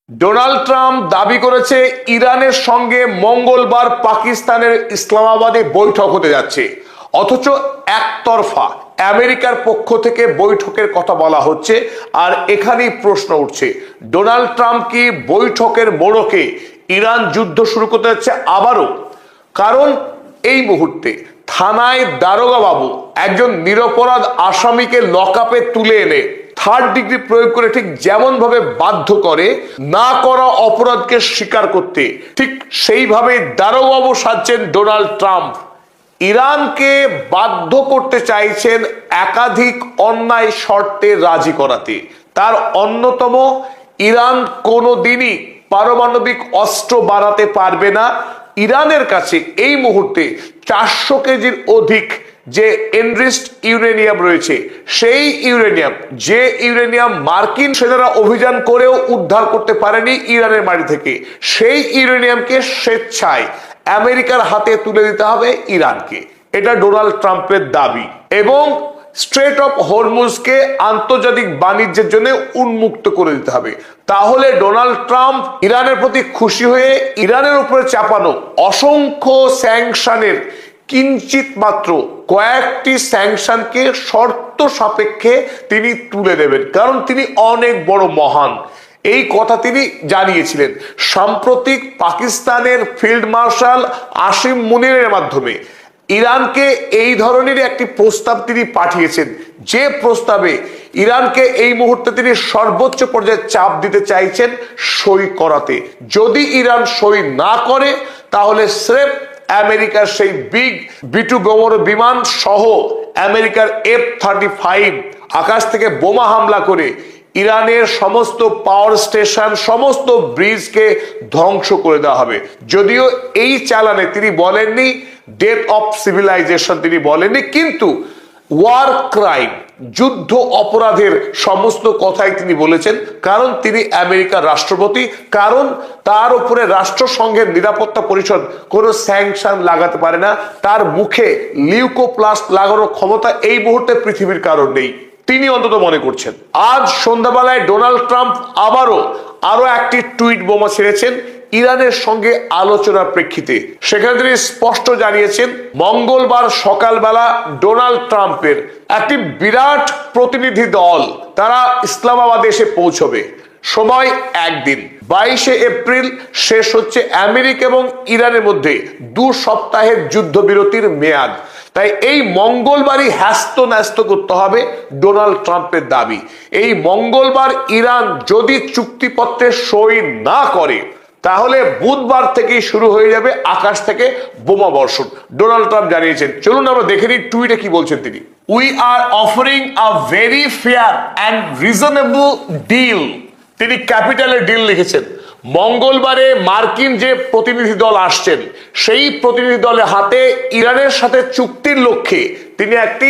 Donald Trump দাবি করেছে ইরানের সঙ্গে মঙ্গলবার পাকিস্তানের ইসলামাবাদে বৈঠক হতে যাচ্ছে, অথচ একতরফা আমেরিকার পক্ষ থেকে বৈঠকের কথা বলা হচ্ছে। আর এখানেই প্রশ্ন উঠছে, ডোনাল্ড ট্রাম্প কি বৈঠকের মোড়কে ইরান যুদ্ধ শুরু করতে যাচ্ছে আবারও? কারণ এই মুহূর্তে থানায় দারোগা বাবু একজন নিরপরাধ আসামিকে লকআপে তুলে এনে থার্ড ডিগ্রি প্রয়োগ করে ঠিক যেমন ভাবে বাধ্য করে না করা অপরাধকে স্বীকার করতে, ঠিক সেইভাবে দারোগাবু সাজছেন ডোনাল্ড ট্রাম্প। ইরানকে বাধ্য করতে চাইছেন একাধিক অন্যায় শর্তে রাজি করাতে। তার অন্যতম, ইরান কোনোদিনই পারমাণবিক অস্ত্র বাড়াতে পারবে না। ইরানের কাছে এই মুহূর্তে 400 কেজির অধিক যে এনরিচড ইউরেনিয়াম রয়েছে, সেই ইউরেনিয়াম মার্কিন সেনারা অভিযান করেও উদ্ধার করতে পারেনি ইরানের মাটি থেকে, সেই ইউরেনিয়ামকে স্বেচ্ছায় আমেরিকার হাতে তুলে দিতে হবে ইরানকে। এটা ডোনাল্ড ট্রাম্পের দাবি। এবং স্ট্রেট অফ হরমুজকে আন্তর্জাতিক বাণিজ্যের জন্য উন্মুক্ত করে দিতে হবে। তাহলে ডোনাল্ড ট্রাম্প ইরানের প্রতি খুশি হয়ে ইরানের উপরে চাপানো অসংখ্য স্যাংশনের কিঞ্চিত মাত্র কয়েকটি স্যাংশনকে শর্ত সাপেক্ষে তিনি তুলে দেবেন, কারণ তিনি অনেক বড় মহান। এই কথা তিনি জানিয়েছিলেন সাম্প্রতিক পাকিস্তানের ফিল্ড মার্শাল আসিম মুনিরের মাধ্যমে। ইরানকে এই ধরনের একটি প্রস্তাব তিনি পাঠিয়েছেন, যে প্রস্তাবে ইরানকে এই মুহূর্তে তিনি সর্বোচ্চ পর্যায়ে চাপ দিতে চাইছেন সই করাতে। যদি ইরান সই না করে, তাহলে স্রেফ আমেরিকার সেই বিগ B-2 বিমান সহ আমেরিকার F-35 আকাশ থেকে বোমা হামলা করে ইরানের সমস্ত পাওয়ার স্টেশন, সমস্ত ব্রিজকে ধ্বংস করে দেওয়া হবে। যদিও এই চালানে তিনি বলেননি ডেথ অফ সিভিলাইজেশন, তিনি বলেননি, কিন্তু ওয়ার ক্রাইম, যুদ্ধ অপরাধের সমস্ত কথাই তিনি বলেছেন। কারণ তিনি আমেরিকার রাষ্ট্রপতি, কারণ তার উপরে রাষ্ট্রসংঘের নিরাপত্তা পরিষদ কোনো স্যাংশন লাগাতে পারে না। তার মুখে লিউকোপ্লাস্ট লাগানোর ক্ষমতা এই মুহূর্তে পৃথিবীর কারণ নেই, তিনি অন্তত মনে করছেন। আজ সন্ধ্যাবেলায় ডোনাল্ড ট্রাম্প আরো একটি টুইট বোমা ছেড়েছেন ইরানের সঙ্গে আলোচনার প্রেক্ষিতে। সেখানে তিনি স্পষ্ট জানিয়েছেন, মঙ্গলবার সকালবেলা ডোনাল্ড ট্রাম্পের একটি বিরাট প্রতিনিধি দল তারা ইসলামাবাদে এসে পৌঁছবে। সময় একদিন, 22শে এপ্রিল শেষ হচ্ছে আমেরিকা এবং ইরানের মধ্যে 2 সপ্তাহের যুদ্ধবিরতির মেয়াদ। তাই এই মঙ্গলবারই হ্যাস্ত ন্যস্ত করতে হবে ডোনাল্ড ট্রাম্পের দাবি। এই মঙ্গলবার ইরান যদি চুক্তিপত্রে সই না করে, তাহলে বুধবার থেকেই শুরু হয়ে যাবে আকাশ থেকে বোমা বর্ষণ, ডোনাল্ড ট্রাম্প জানিয়েছেন। চলুন আমরা দেখে নিই টুইটে কি বলছেন তিনি। We are offering a very fair and reasonable deal. তিনি ক্যাপিটালের ডিল লিখেছেন। মঙ্গলবারে মার্কিন যে প্রতিনিধি দল আসছেন, সেই প্রতিনিধি দলের হাতে ইরানের সাথে চুক্তির লক্ষ্যে তিনি একটি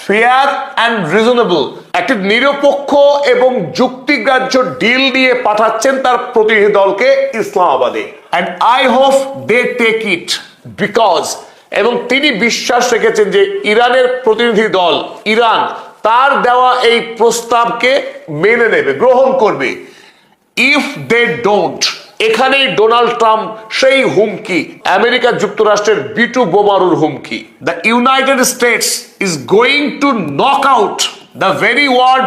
ফেয়ার অ্যান্ড রিজনেবল, একটি নিরপেক্ষ এবং যুক্তিগ্রাহ্য ডিল নিয়ে পাঠাচ্ছেন তার প্রতিনিধি দলকে ইসলামাবাদে। And I hope they take it because, এবং তিনি বিশ্বাস রেখেছেন যে ইরানের প্রতিনিধি দল, ইরান তার দেওয়া এই প্রস্তাবকে মেনে নেবে, গ্রহণ করবে। ইফ দে ডোন্ট, এখানেই ডোনাল্ড ট্রাম্প সেই হুমকি, আমেরিকা যুক্তরাষ্ট্রের B-2 বোমারুর হুমকি। The United States is going to knock out, the very word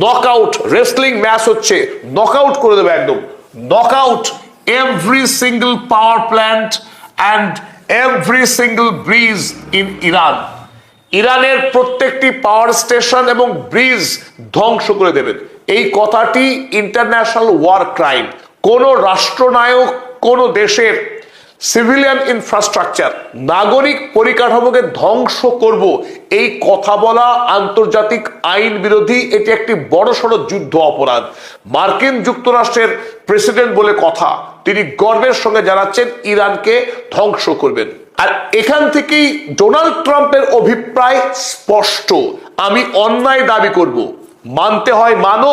knock out, wrestling match হচ্ছে, নক আউট করে দেবে একদম, knock out every single power plant and every single bridge in Iran. ইরানের প্রত্যেকটি power station এবং bridge ধ্বংস করে দেবেন। এই কথাটি ইন্টারন্যাশনাল ওয়ার ক্রাইম। কোন রাষ্ট্রনায়ক কোন দেশের সিভিলিয়ান ইনফ্রাস্ট্রাকচার, নাগরিক পরিকাঠামোকে ধ্বংস করব, এই কথা বলা আন্তর্জাতিক আইন বিরোধী। এটি একটি বড়সড় যুদ্ধ অপরাধ। মার্কিন যুক্তরাষ্ট্রের প্রেসিডেন্ট বলে কথা, তিনি গর্বের সঙ্গে জানাচ্ছেন ইরানকে ধ্বংস করবেন। আর এখান থেকেই ডোনাল্ড ট্রাম্পের অভিপ্রায় স্পষ্ট, আমি অন্যায় দাবি করব, মানতে হয় মানো,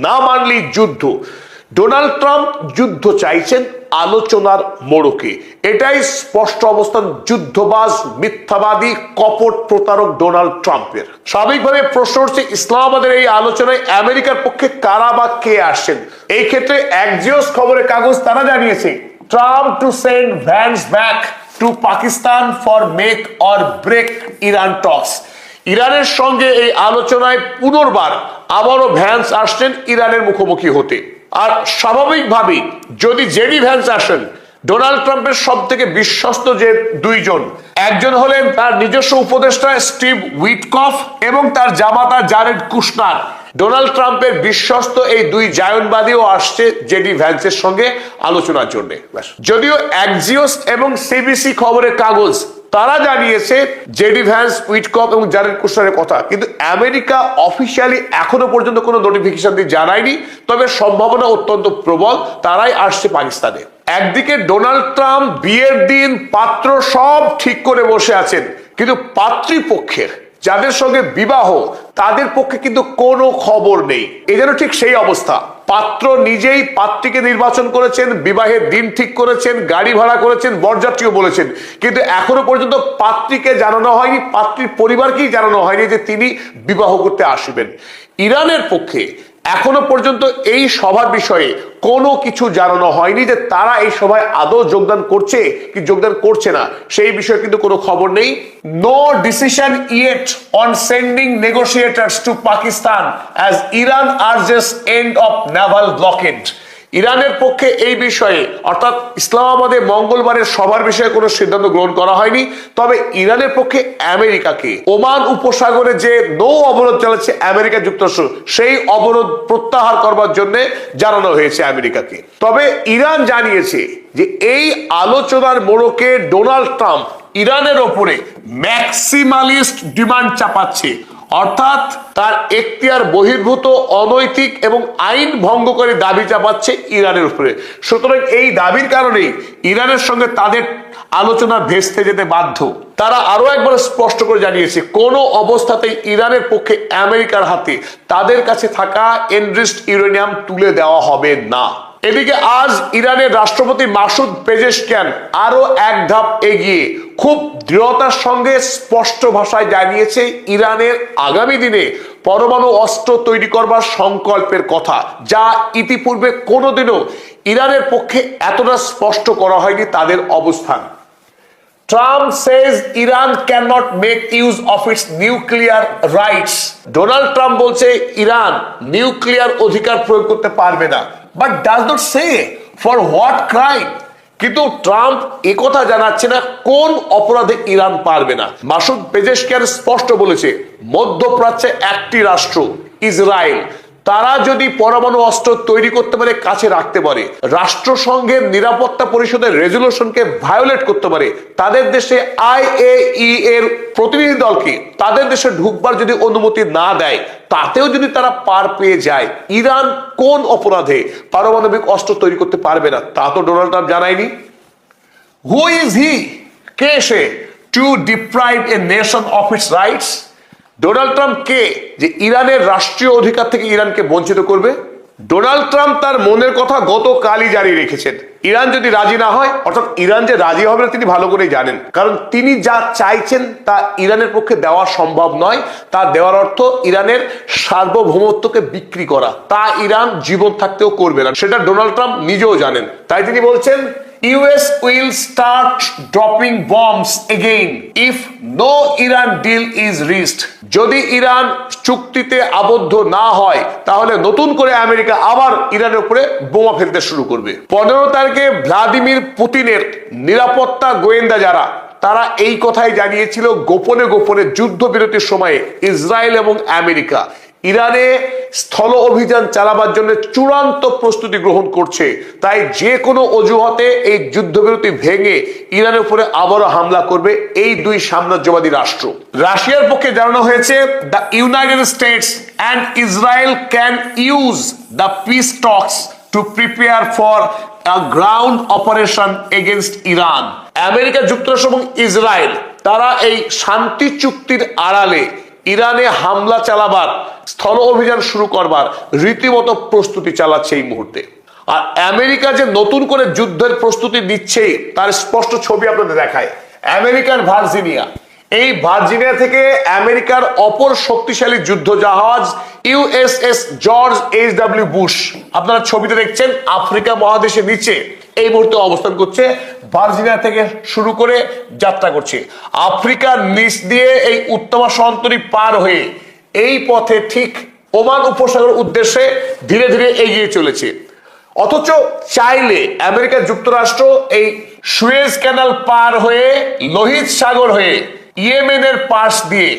না মানলেই যুদ্ধ। ডোনাল্ড ট্রাম্প যুদ্ধ চাইছেন আলোচনার মোড়কে। এটাই স্পষ্ট অবস্থান যুদ্ধবাজ, মিথ্যাবাদী, কপট প্রতারক ডোনাল্ড ট্রাম্পের। স্বাভাবিকভাবে প্রশ্ন হচ্ছে, ইসলামাবাদের এই আলোচনায় আমেরিকার পক্ষে কারা বা কে আসছেন? এই ক্ষেত্রে অ্যাক্সিওস খবরের কাগজ তারা জানিয়েছে, Trump to send Vance back to Pakistan for make or break Iran talks. ইরানের সঙ্গে এই আলোচনায় পুনর্বার আবারও ভ্যান্স আসছেন ইরানের মুখোমুখি হতে। আর স্বাভাবিকভাবেই যদি জেডি ভ্যান্স আসেন, ডোনাল্ড ট্রাম্পের সব থেকে বিশ্বস্ত যে দুইজন, একজন হলেন তার নিজস্ব উপদেষ্টা স্টিভ উইটকফ এবং তার জামাতা জারেড কুশনার। ডোনাল্ড ট্রাম্পের বিশ্বস্ত এই দুই জায়নবাদীও আসছে জেডি ভ্যান্সের সঙ্গে আলোচনার জন্য। যদিও অ্যাক্সিওস এবং সিবিসি খবরের কাগজ তারা জানিয়েছে জেডি ভ্যান্স, উইটকফ এবং জারেড কুশনারের কথা, কিন্তু আমেরিকা অফিসিয়ালি এখনো পর্যন্ত কোনো নোটিফিকেশন দিয়ে জানায়নি। তবে সম্ভাবনা অত্যন্ত প্রবল তারাই আসছে পাকিস্তানে। একদিকে ডোনাল্ড ট্রাম্প বিয়ের দিন পাত্র সব ঠিক করে বসে আছেন, কিন্তু পাত্রীপক্ষের যাদের সঙ্গে বিবাহ তাদের পক্ষে কিন্তু কোনো খবর নেই। এ যেন ঠিক সেই অবস্থা। পাত্র নিজেই পাত্রীকে নির্বাচন করেছেন, বিবাহের দিন ঠিক করেছেন, গাড়ি ভাড়া করেছেন, বরযাত্রীও বলেছেন, কিন্তু এখনো পর্যন্ত পাত্রীকে জানানো হয়নি, পাত্রীর পরিবারকেই জানানো হয়নি যে তিনি বিবাহ করতে আসবেন। ইরানের পক্ষে এখনো পর্যন্ত এই সভার বিষয়ে কোনো কিছু জানানো হয়নি যে তারা এই সভায় আদৌ যোগদান করছে কি যোগদান করছে না, সেই বিষয়ে কিন্তু কোনো খবর নেই। No decision yet on sending negotiators to Pakistan as Iran urges end of naval blockade. ইরানের পক্ষে এই বিষয়ে অর্থাৎ ইসলামাবাদে মঙ্গলবারের সভার বিষয়ে কোনো সিদ্ধান্ত গ্রহণ করা হয়নি। তবে ইরানের পক্ষে আমেরিকাকে ওমান উপসাগরে যে নৌ অবরোধ চালাচ্ছে আমেরিকা যুক্তরাষ্ট্র, সেই অবরোধ প্রত্যাহার করবার জন্য জানানো হয়েছে আমেরিকাকে। তবে ইরান জানিয়েছে যে এই আলোচনার মোড়কে ডোনাল্ড ট্রাম্প ইরানের ওপরে ম্যাক্সিমালিস্ট ডিমান্ড চাপাচ্ছে, অর্থাৎ তার এখতিয়ার বহির্ভূত, অনৈতিক এবং আইন ভঙ্গকারী দাবি চাপাচ্ছে ইরানের উপরে। সুতরাং এই দাবির কারণেই ইরানের সঙ্গে তাদের আলোচনা ভেস্তে যেতে বাধ্য। তারা আরো একবার স্পষ্ট করে জানিয়েছে, কোনো অবস্থাতেই ইরানের পক্ষে আমেরিকার হাতে তাদের কাছে থাকা এনরিচড ইউরেনিয়াম তুলে দেওয়া হবে না। এদিকে আজ ইরানের রাষ্ট্রপতি মাসুদ পেজেশকিয়ান আরো এক ধাপ এগিয়ে খুব দৃঢ়তার সঙ্গে স্পষ্ট ভাষায় জানিয়েছে ইরানের আগামী দিনে পরমাণু অস্ত্র তৈরি করবার সংকল্পের কথা, যা ইতিপূর্বে কোনোদিনও ইরানের পক্ষে এতটা স্পষ্ট করা হয়নি তাদের অবস্থান। Trump says Iran cannot make use of its nuclear rights. Donald Trump বলছে ইরান নিউক্লিয়ার অধিকার প্রয়োগ করতে পারবে না, but does not say for what crime. কিন্তু ট্রাম্প একথা জানাচ্ছে না কোন অপরাধে ইরান পারবে না। মাসুদ পেজেশকিয়ান স্পষ্ট বলেছে, মধ্যপ্রাচ্যে একটি রাষ্ট্র ইসরায়েল, তারা যদি পরমাণু অস্ত্র তৈরি করতে পারে, কাছে রাখতে পারে, রাষ্ট্রসংঘের নিরাপত্তা পরিষদের রেজুলেশনকে ভায়োলেট করতে পারে, তাদের দেশে IAEA এর প্রতিনিধি দলকে তাদের দেশে ঢুকবার যদি অনুমতি না দেয়, তাতেও যদি তারা পার পেয়ে যায়, ইরান কোন অপরাধে পারমাণবিক অস্ত্র তৈরি করতে পারবে না তা তো ডোনাল্ড ট্রাম্প জানায়নি। হু ইজ হি, কে সে, to deprive a nation of its rights? Donald Trump কে যে ইরানের রাষ্ট্রীয় অধিকার থেকে ইরানকে বঞ্চিত করবে? ডোনাল্ড ট্রাম্প তার মনের কথা গতকালই জারি রেখেছেন। ইরান যদি রাজি না হয়, অর্থাৎ ইরান যে রাজি হবে না তিনি ভালো করেই জানেন, কারণ তিনি যা চাইছেন তা ইরানের পক্ষে দেওয়া সম্ভব নয়। তা দেওয়ার অর্থ ইরানের সার্বভৌমত্বকে বিক্রি করা, তা ইরান জীবন থাকতেও করবে না, সেটা ডোনাল্ড ট্রাম্প নিজেও জানেন। তাই তিনি বলছেন, US will start dropping bombs again if no Iran deal is reached. যদি ইরান চুক্তিতে আবদ্ধ না হয়, তাহলে নতুন করে আমেরিকা আবার ইরানের উপরে বোমা ফেলতে শুরু করবে। 15 তারিখে ভ্লাদিমির পুতিনের নিরাপত্তা গোয়েন্দা যারা, তারা এই কথাই জানিয়েছিল গোপনে গোপনে যুদ্ধবিরতির সময়ে ইসরায়েল এবং আমেরিকা ইরানে স্থল অভিযান চালাবার জন্য চূড়ান্ত প্রস্তুতি গ্রহণ করছে। তাই যে কোনো অজুহাতে এই যুদ্ধবিরতি ভেঙে ইরানের উপরে আবারও হামলা করবে এই দুই সাম্রাজ্যবাদী রাষ্ট্র। রাশিয়ার পক্ষে জানানো হয়েছে, the United states and Israel can use the piece talks to prepare for a ground operation against Iran. America যুক্তরাষ্ট্র এবং ইসরায়েল তারা এই শান্তি চুক্তির আড়ালে ইরানে হামলা চালাবার, স্থল অভিযান শুরু করবার রীতিমতো প্রস্তুতি চালাচ্ছে এই মুহূর্তে। আর আমেরিকা যে নতুন করে যুদ্ধের প্রস্তুতি নিচ্ছে তার স্পষ্ট ছবি আপনাদের দেখায়। আমেরিকার ভার্জিনিয়া, এই ভার্জিনিয়া থেকে আমেরিকার অপর শক্তিশালী যুদ্ধ জাহাজ ইউএসএস জর্জ এইচ.ডব্লিউ. বুশ, আপনারা ছবিতে দেখছেন আফ্রিকা মহাদেশের নিচে এই মুহূর্তে অবস্থান করছে, ভার্জিনিয়া থেকে শুরু করে যাত্রা করছে আফ্রিকার নিচ দিয়ে এই উত্তর মহাসাগর পার হয়ে এই পথে ঠিক ওমান উপসাগর উদ্দেশ্যে ধীরে ধীরে এগিয়ে চলেছে। অথচ চাইলে আমেরিকা যুক্তরাষ্ট্র এই সুয়েজ ক্যানাল পার হয়ে লোহিত সাগর হয়ে ইয়েমেনের পাশ দিয়ে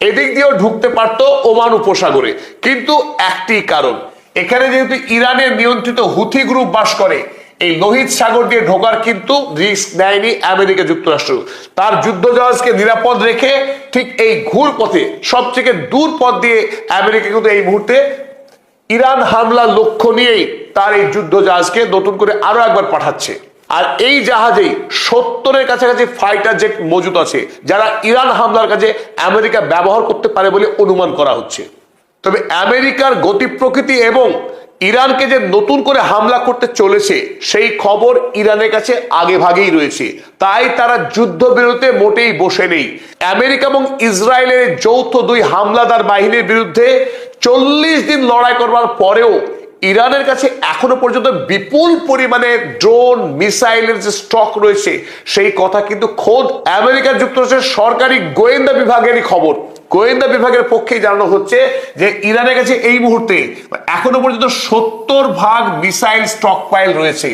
এদিক দিয়েও ঢুকতে পারত ওমান উপসাগরে, কিন্তু একটি কারণ, এখানে যেহেতু ইরানের নিয়ন্ত্রিত হুথি গ্রুপ বাস করে, এই লোহিত সাগর দিয়ে ঢোকার কিন্তু রিস্ক নেয়নি আমেরিকা যুক্তরাষ্ট্র। তার যুদ্ধ জাহাজকে নিরাপদ রেখে ঠিক এই ঘুর পথে সবথেকে দূর পথ দিয়ে আমেরিকা কিন্তু এই মুহূর্তে ইরান হামলার লক্ষ্য নিয়েই তার এই যুদ্ধ জাহাজকে নতুন করে আরো একবার পাঠাচ্ছে। আর এই জাহাজেই 70-এর কাছাকাছি ফাইটার জেট মজুদ আছে, যারা ইরান হামলার কাজে আমেরিকা ব্যবহার করতে পারে বলে অনুমান করা হচ্ছে। তবে আমেরিকার গতি প্রকৃতি এবং ইরানকে যে নতুন করে হামলা করতে চলেছে সেই খবর ইরানের কাছে আগে ভাগেই রয়েছে, তাই তারা যুদ্ধবিরতিতে মোটেই বসে নেই। আমেরিকা এবং ইসরায়েলের যৌথ দুই হামলাদার বাহিনীর বিরুদ্ধে 40 দিন লড়াই করবার পরেও ইরানের কাছে এখনো পর্যন্ত বিপুল পরিমাণে ড্রোন মিসাইলের যে স্টক রয়েছে সেই কথা কিন্তু খোদ আমেরিকা যুক্তরাষ্ট্রের সরকারি গোয়েন্দা বিভাগেরই খবর। গোয়েন্দা বিভাগের পক্ষেই জানানো হচ্ছে যে ইরানের কাছে এই মুহূর্তে এখনো পর্যন্ত 70 ভাগ মিসাইল স্টক পাইল রয়েছে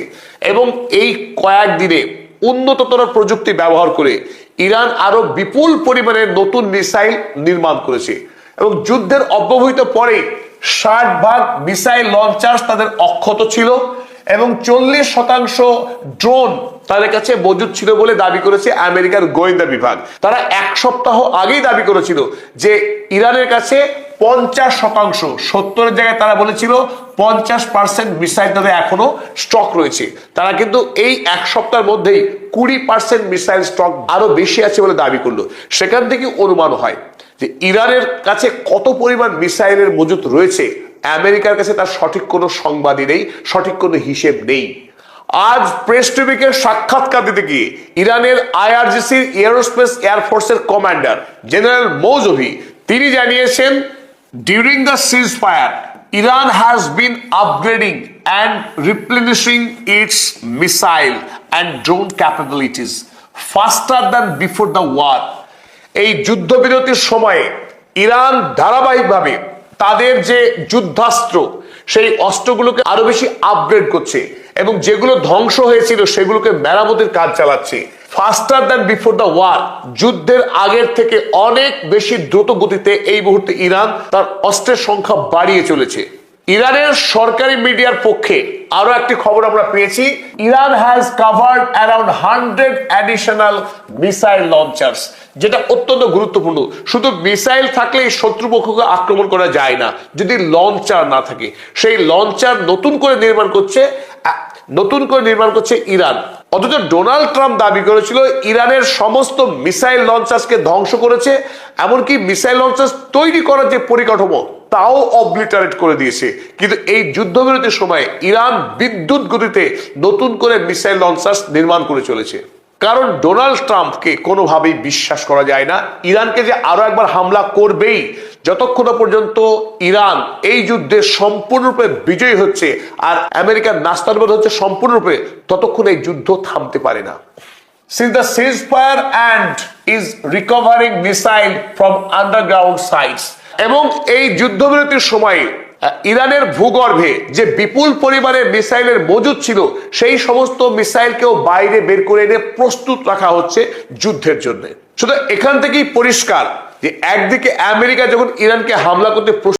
এবং এই কয়েকদিনে উন্নততর প্রযুক্তি ব্যবহার করে ইরান আরো বিপুল পরিমাণে নতুন মিসাইল নির্মাণ করেছে এবং যুদ্ধের অব্যবহিত পরে 60 ভাগ মিসাইল লঞ্চার্স তাদের অক্ষত ছিল এবং 40% ড্রোন তাদের কাছে মজুদ ছিল বলে দাবি করেছে আমেরিকার গোয়েন্দা বিভাগ। তারা এক সপ্তাহ আগেই দাবি করেছিল যে ইরানের কাছে 50%, 70-এর জায়গায় তারা বলেছিল 50% মিসাইল তাদের এখনো স্টক রয়েছে। তারা কিন্তু এই এক সপ্তাহের মধ্যেই 20% মিসাইল স্টক আরো বেশি আছে বলে দাবি করলো। সেখান থেকে অনুমান হয় যে ইরানের কাছে কত পরিমাণ মিসাইলের মজুদ রয়েছে আমেরিকার কাছে তার সঠিক কোনো সংবাদই নেই, সঠিক কোনো হিসেব নেই। আজ প্রেস টিভিকে সাক্ষাৎকার দিতে গিয়ে ইরানের আইআরজিসি এয়ারোস্পেস এয়ারফোর্সের কমান্ডার জেনারেল মৌজভি তিনি জানিয়েছেন, during the ceasefire Iran has been upgrading and replenishing its missile and drone capabilities faster than before the war. এই যুদ্ধবিরতির সময়ে ইরান ধারাবাহিকভাবে তাদের যে যুদ্ধাস্ত্র সেই অস্ত্রগুলোকে আরো বেশি আপগ্রেড করছে এবং যেগুলো ধ্বংস হয়েছিল সেগুলোকে মেরামতের কাজ চালাচ্ছে faster than before the war. যুদ্ধের আগের থেকে অনেক বেশি দ্রুত গতিতে এই মুহূর্তে ইরান তার অস্ত্রের সংখ্যা বাড়িয়ে চলেছে। ইরানের সরকারি মিডিয়ার পক্ষে আরো একটি খবর আমরা পেয়েছি, Iran has covered around 100 additional missile launchers, যেটা অত্যন্ত গুরুত্বপূর্ণ। শুধু মিসাইল থাকলেই শত্রুপক্ষকে আক্রমণ করা যায় না, যদি লঞ্চার না থাকে। সেই লঞ্চার নতুন করে নির্মাণ করছে ইরান। অথচ ডোনাল্ড ট্রাম্প দাবি করেছিল ইরানের সমস্ত মিসাইল লঞ্চার্সকে ধ্বংস করেছে, এমনকি মিসাইল লঞ্চার্স তৈরি করার যে পরিকাঠামো তাও অবলিটারেট করে দিয়েছে। কিন্তু এই যুদ্ধবিরতির সময় ইরান বিদ্যুৎ গতিতে নতুন করে মিসাইল লঞ্চার্স নির্মাণ করে চলেছে। কারণ ডোনাল্ড ট্রাম্পকে কোনোভাবেই বিশ্বাস করা যায় না, ইরানকে যে আরো একবার হামলা করবেই। যতক্ষণ পর্যন্ত ইরান এই যুদ্ধে সম্পূর্ণরূপে বিজয়ী হচ্ছে আর আমেরিকার নাস্তানাবুদ হচ্ছে সম্পূর্ণরূপে, ততক্ষণ এই যুদ্ধ থামতে পারে না। Since the ceasefire and is recovering missile from underground sites, এবং এই যুদ্ধবিরতির সময় ইরানের ভূগর্ভে যে বিপুল পরিমাণে মিসাইলের মজুদ ছিল সেই সমস্ত মিসাইলকেও বাইরে বের করে এনে প্রস্তুত রাখা হচ্ছে যুদ্ধের জন্য। শুধু এখান থেকেই পরিষ্কার যে একদিকে আমেরিকা যখন ইরানকে হামলা করতে